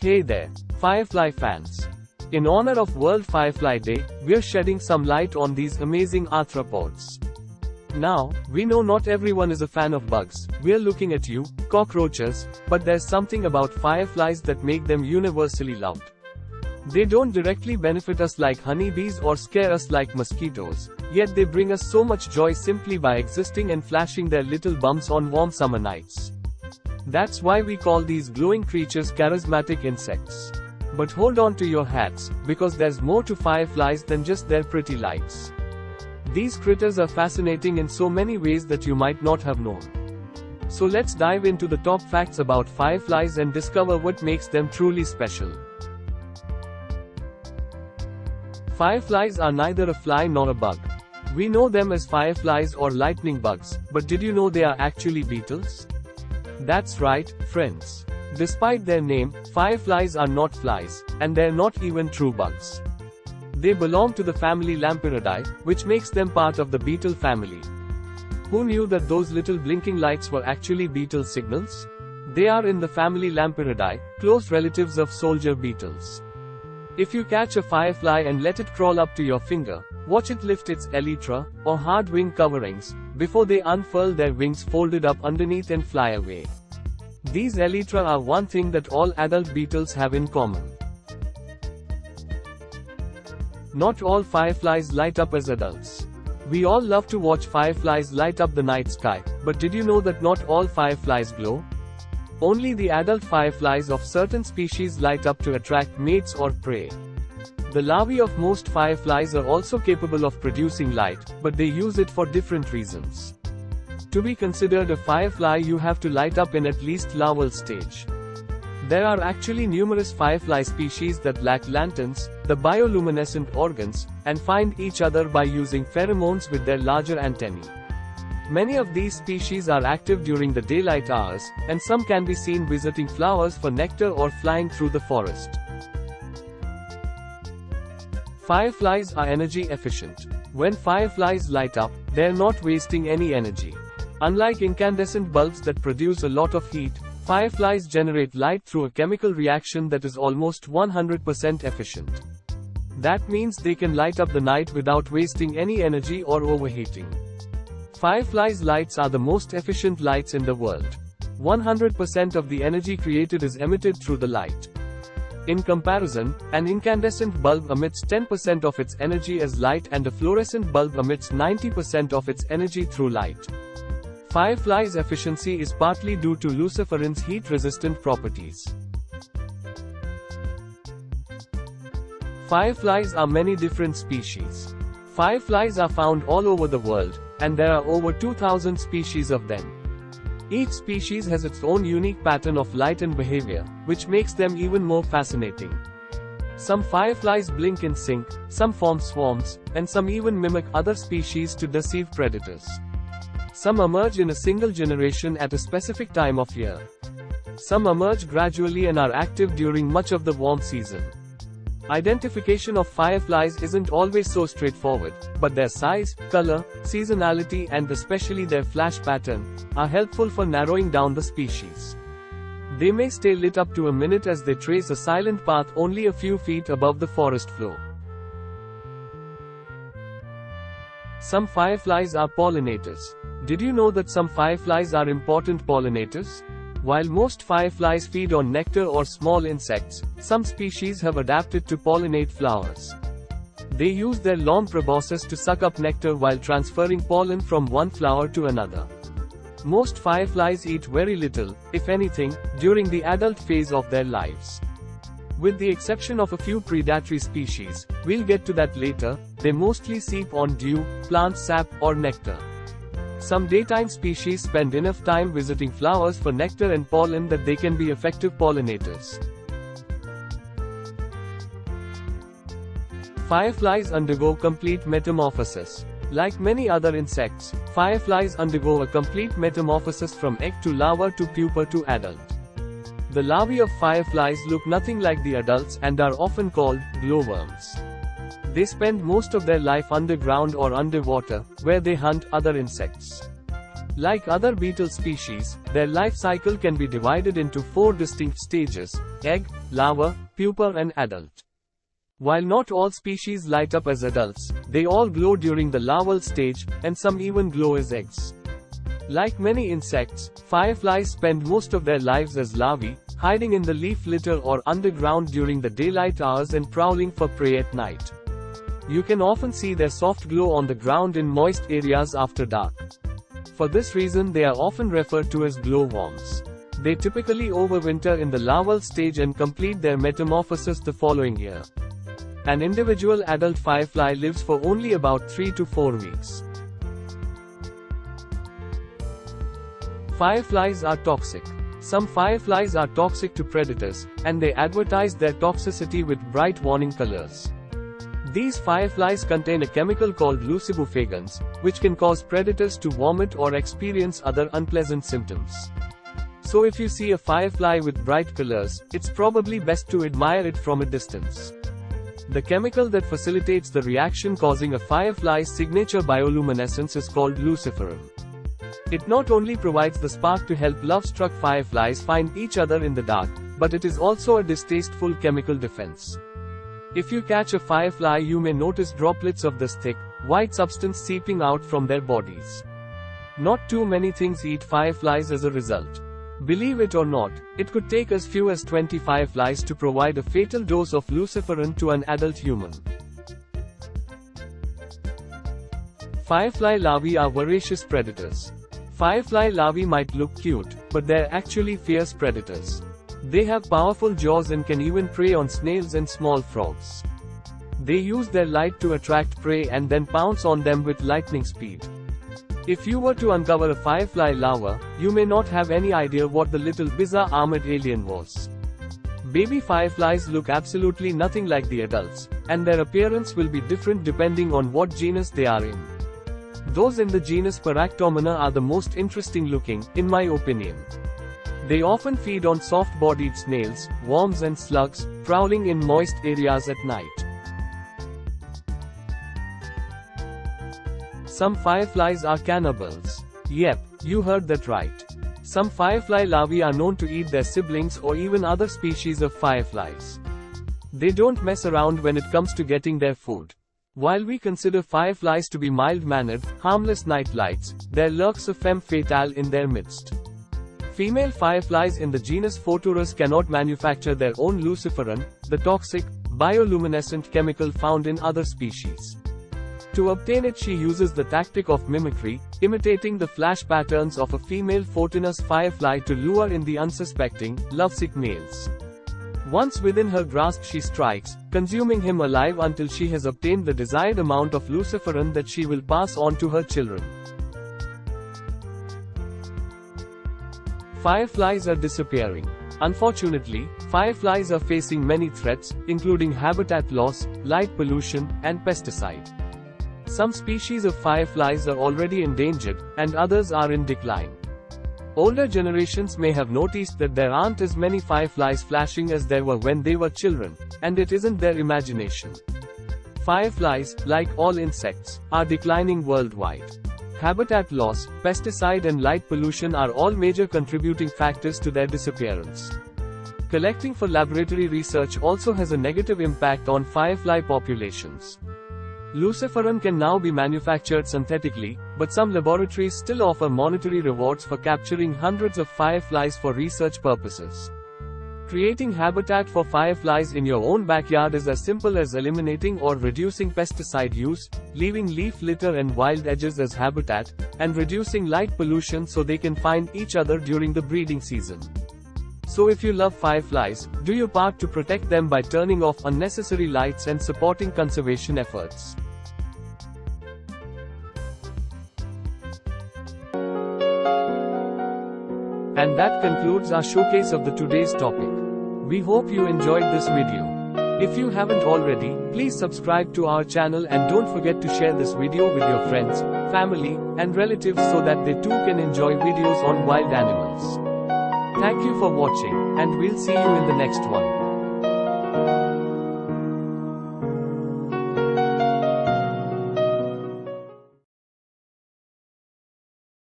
Hey there, Firefly fans. In honor of World Firefly Day, we're shedding some light on these amazing arthropods. Now, we know not everyone is a fan of bugs. We're looking at you, cockroaches, but there's something about fireflies that make them universally loved. They don't directly benefit us like honeybees or scare us like mosquitoes, yet they bring us so much joy simply by existing and flashing their little bums on warm summer nights. That's why we call these glowing creatures charismatic insects. But hold on to your hats, because there's more to fireflies than just their pretty lights. These critters are fascinating in so many ways that you might not have known. So let's dive into the top facts about fireflies and discover what makes them truly special. Fireflies are neither a fly nor a bug. We know them as fireflies or lightning bugs, but did you know they are actually beetles? That's right, friends. Despite their name, fireflies are not flies, and they're not even true bugs. They belong to the family Lampyridae, which makes them part of the beetle family. Who knew that those little blinking lights were actually beetle signals? They are in the family Lampyridae, close relatives of soldier beetles. If you catch a firefly and let it crawl up to your finger, watch it lift its elytra, or hard wing coverings, before they unfurl their wings folded up underneath and fly away. These elytra are one thing that all adult beetles have in common. Not all fireflies light up as adults. We all love to watch fireflies light up the night sky, but did you know that not all fireflies glow? Only the adult fireflies of certain species light up to attract mates or prey. The larvae of most fireflies are also capable of producing light, but they use it for different reasons. To be considered a firefly, you have to light up in at least larval stage. There are actually numerous firefly species that lack lanterns, the bioluminescent organs, and find each other by using pheromones with their larger antennae. Many of these species are active during the daylight hours, and some can be seen visiting flowers for nectar or flying through the forest. Fireflies are energy efficient. When fireflies light up, they're not wasting any energy. Unlike incandescent bulbs that produce a lot of heat, fireflies generate light through a chemical reaction that is almost 100% efficient. That means they can light up the night without wasting any energy or overheating. Fireflies' lights are the most efficient lights in the world. 100% of the energy created is emitted through the light. In comparison, an incandescent bulb emits 10% of its energy as light and a fluorescent bulb emits 90% of its energy through light. Fireflies' efficiency is partly due to luciferins' heat-resistant properties. Fireflies are many different species. Fireflies are found all over the world, and there are over 2,000 species of them. Each species has its own unique pattern of light and behavior, which makes them even more fascinating. Some fireflies blink in sync, some form swarms, and some even mimic other species to deceive predators. Some emerge in a single generation at a specific time of year. Some emerge gradually and are active during much of the warm season. Identification of fireflies isn't always so straightforward, but their size, color, seasonality and especially their flash pattern are helpful for narrowing down the species. They may stay lit up to a minute as they trace a silent path only a few feet above the forest floor. Some fireflies are pollinators. Did you know that some fireflies are important pollinators? While most fireflies feed on nectar or small insects, some species have adapted to pollinate flowers. They use their long proboscis to suck up nectar while transferring pollen from one flower to another. Most fireflies eat very little, if anything, during the adult phase of their lives. With the exception of a few predatory species, we'll get to that later, they mostly seep on dew, plant sap, or nectar. Some daytime species spend enough time visiting flowers for nectar and pollen that they can be effective pollinators. Fireflies undergo complete metamorphosis. Like many other insects, fireflies undergo a complete metamorphosis from egg to larva to pupa to adult. The larvae of fireflies look nothing like the adults and are often called glowworms. They spend most of their life underground or underwater, where they hunt other insects. Like other beetle species, their life cycle can be divided into 4 distinct stages: egg, larva, pupa and adult. While not all species light up as adults, they all glow during the larval stage, and some even glow as eggs. Like many insects, fireflies spend most of their lives as larvae, hiding in the leaf litter or underground during the daylight hours and prowling for prey at night. You can often see their soft glow on the ground in moist areas after dark. For this reason they are often referred to as glowworms. They typically overwinter in the larval stage and complete their metamorphosis the following year. An individual adult firefly lives for only about 3 to 4 weeks. Fireflies are toxic. Some fireflies are toxic to predators, and they advertise their toxicity with bright warning colors. These fireflies contain a chemical called lucibufagans, which can cause predators to vomit or experience other unpleasant symptoms. So if you see a firefly with bright colors, it's probably best to admire it from a distance. The chemical that facilitates the reaction causing a firefly's signature bioluminescence is called luciferin. It not only provides the spark to help love-struck fireflies find each other in the dark, but it is also a distasteful chemical defense. If you catch a firefly, you may notice droplets of this thick, white substance seeping out from their bodies. Not too many things eat fireflies as a result. Believe it or not, it could take as few as 20 fireflies to provide a fatal dose of luciferin to an adult human. Firefly larvae are voracious predators. Firefly larvae might look cute, but they're actually fierce predators. They have powerful jaws and can even prey on snails and small frogs. They use their light to attract prey and then pounce on them with lightning speed. If you were to uncover a firefly larva, you may not have any idea what the little bizarre armored alien was. Baby fireflies look absolutely nothing like the adults, and their appearance will be different depending on what genus they are in. Those in the genus Paractomena are the most interesting looking, in my opinion. They often feed on soft-bodied snails, worms and slugs, prowling in moist areas at night. Some fireflies are cannibals. Yep, you heard that right. Some firefly larvae are known to eat their siblings or even other species of fireflies. They don't mess around when it comes to getting their food. While we consider fireflies to be mild-mannered, harmless nightlights, there lurks a femme fatale in their midst. Female fireflies in the genus Photorus cannot manufacture their own luciferin, the toxic, bioluminescent chemical found in other species. To obtain it, she uses the tactic of mimicry, imitating the flash patterns of a female Photinus firefly to lure in the unsuspecting, lovesick males. Once within her grasp, she strikes, consuming him alive until she has obtained the desired amount of luciferin that she will pass on to her children. Fireflies are disappearing. Unfortunately, fireflies are facing many threats, including habitat loss, light pollution, and pesticide. Some species of fireflies are already endangered, and others are in decline. Older generations may have noticed that there aren't as many fireflies flashing as there were when they were children, and it isn't their imagination. Fireflies, like all insects, are declining worldwide. Habitat loss, pesticide and light pollution are all major contributing factors to their disappearance. Collecting for laboratory research also has a negative impact on firefly populations. Luciferin can now be manufactured synthetically, but some laboratories still offer monetary rewards for capturing hundreds of fireflies for research purposes. Creating habitat for fireflies in your own backyard is as simple as eliminating or reducing pesticide use, leaving leaf litter and wild edges as habitat, and reducing light pollution so they can find each other during the breeding season. So if you love fireflies, do your part to protect them by turning off unnecessary lights and supporting conservation efforts. And that concludes our showcase of today's topic. We hope you enjoyed this video. If you haven't already, please subscribe to our channel and don't forget to share this video with your friends, family, and relatives so that they too can enjoy videos on wild animals. Thank you for watching, and we'll see you in the next one.